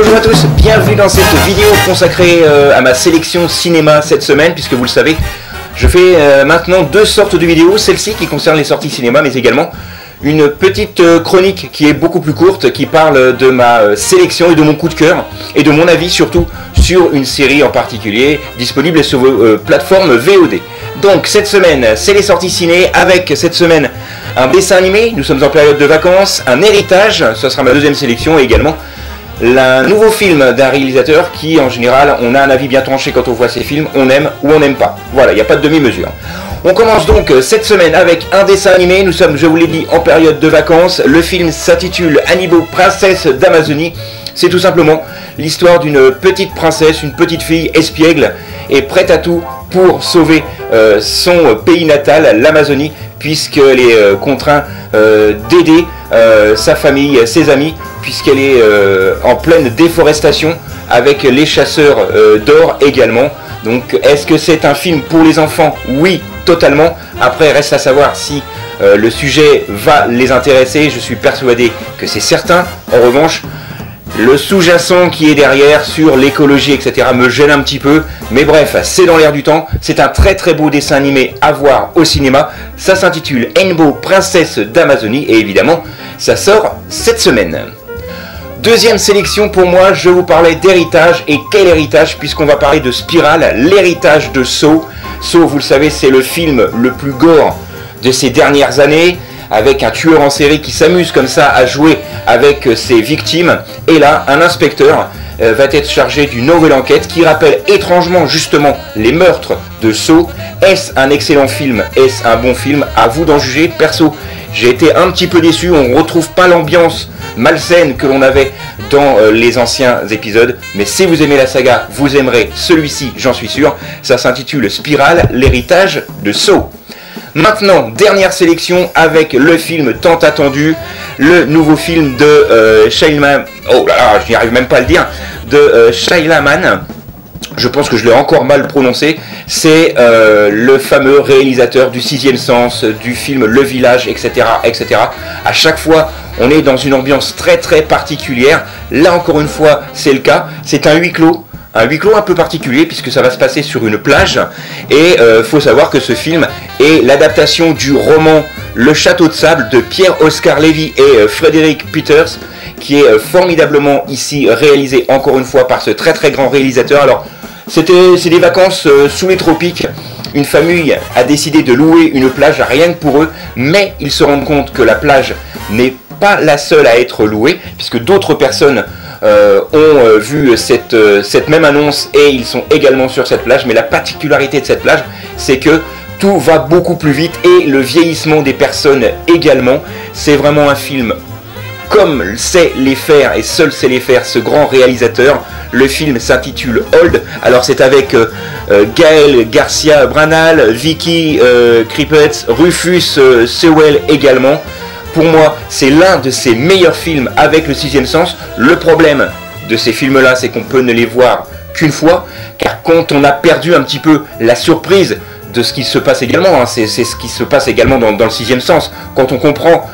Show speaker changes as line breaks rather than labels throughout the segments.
Bonjour à tous, bienvenue dans cette vidéo consacrée à ma sélection cinéma cette semaine, puisque vous le savez, je fais maintenant deux sortes de vidéos, celle-ci qui concerne les sorties cinéma, mais également une petite chronique qui est beaucoup plus courte, qui parle de ma sélection et de mon coup de cœur, et de mon avis surtout sur une série en particulier, disponible sur vos plateformes VOD. Donc cette semaine, c'est les sorties ciné, avec cette semaine un dessin animé, nous sommes en période de vacances, un héritage, ce sera ma deuxième sélection, et également un nouveau film d'un réalisateur qui, en général, on a un avis bien tranché quand on voit ses films, on aime ou on n'aime pas. Voilà, il n'y a pas de demi-mesure. On commence donc cette semaine avec un dessin animé, nous sommes, je vous l'ai dit, en période de vacances. Le film s'intitule Anibo, princesse d'Amazonie. C'est tout simplement l'histoire d'une petite princesse, une petite fille espiègle, et prête à tout pour sauver son pays natal, l'Amazonie, puisqu'elle est contrainte d'aider sa famille, ses amis, puisqu'elle est en pleine déforestation avec les chasseurs d'or également. Donc est-ce que c'est un film pour les enfants? Oui, totalement. Après, reste à savoir si le sujet va les intéresser. Je suis persuadé que c'est certain. En revanche, le sous-jacent qui est derrière sur l'écologie, etc. me gêne un petit peu. Mais bref, c'est dans l'air du temps. C'est un très très beau dessin animé à voir au cinéma. Ça s'intitule Anibo, princesse d'Amazonie. Et évidemment, ça sort cette semaine. Deuxième sélection pour moi, je vous parlais d'héritage. Et quel héritage, puisqu'on va parler de Spiral, l'héritage de Saw. Saw, vous le savez, c'est le film le plus gore de ces dernières années, avec un tueur en série qui s'amuse comme ça à jouer avec ses victimes. Et là, un inspecteur va être chargé d'une nouvelle enquête qui rappelle étrangement justement les meurtres de Saw. Est-ce un excellent film? Est-ce un bon film? À vous d'en juger. Perso, j'ai été un petit peu déçu, on ne retrouve pas l'ambiance malsaine que l'on avait dans les anciens épisodes. Mais si vous aimez la saga, vous aimerez celui-ci, j'en suis sûr. Ça s'intitule Spiral, l'héritage de Saw. Maintenant, dernière sélection avec le film tant attendu, le nouveau film de Shyamalan, oh là là, je n'y arrive même pas à le dire, de Shyamalan. Je pense que je l'ai encore mal prononcé. C'est le fameux réalisateur du Sixième Sens, du film Le Village, etc., etc. À chaque fois, on est dans une ambiance très très particulière. Là encore une fois, c'est le cas. C'est un huis clos. Un huis clos un peu particulier puisque ça va se passer sur une plage. Et faut savoir que ce film est l'adaptation du roman Le Château de Sable de Pierre-Oscar Lévy et Frédéric Peters, qui est formidablement ici réalisé encore une fois par ce très très grand réalisateur. Alors c'est des vacances sous les tropiques. Une famille a décidé de louer une plage rien que pour eux, mais ils se rendent compte que la plage n'est pas la seule à être louée, puisque d'autres personnes ont vu cette même annonce et ils sont également sur cette plage. Mais la particularité de cette plage, c'est que tout va beaucoup plus vite et le vieillissement des personnes également. C'est vraiment un film comme sait les faire et seul sait les faire ce grand réalisateur. Le film s'intitule Old. Alors c'est avec Gaël Garcia Bernal, Vicky Krieps, Rufus Sewell également. Pour moi, c'est l'un de ses meilleurs films avec le Sixième Sens. Le problème de ces films-là, c'est qu'on peut ne les voir qu'une fois, car quand on a perdu un petit peu la surprise de ce qui se passe également, hein, c'est ce qui se passe également dans le Sixième Sens, quand on comprend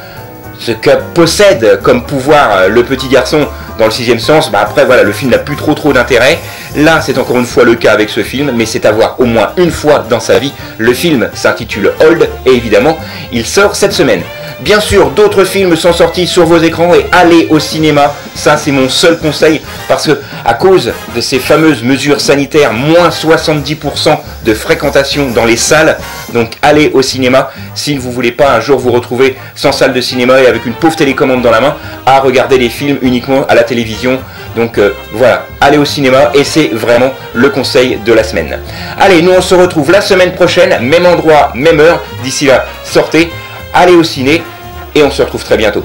ce que possède comme pouvoir le petit garçon dans le Sixième Sens, bah après voilà, le film n'a plus trop d'intérêt. Là c'est encore une fois le cas avec ce film, mais c'est à voir au moins une fois dans sa vie. Le film s'intitule Old et évidemment il sort cette semaine. Bien sûr, d'autres films sont sortis sur vos écrans et allez au cinéma, ça c'est mon seul conseil, parce que à cause de ces fameuses mesures sanitaires, moins 70% de fréquentation dans les salles, donc allez au cinéma si vous ne voulez pas un jour vous retrouver sans salle de cinéma et avec une pauvre télécommande dans la main à regarder les films uniquement à la télévision. Donc voilà, allez au cinéma et c'est vraiment le conseil de la semaine. Allez, nous on se retrouve la semaine prochaine, même endroit, même heure. D'ici là, sortez, allez au ciné et on se retrouve très bientôt.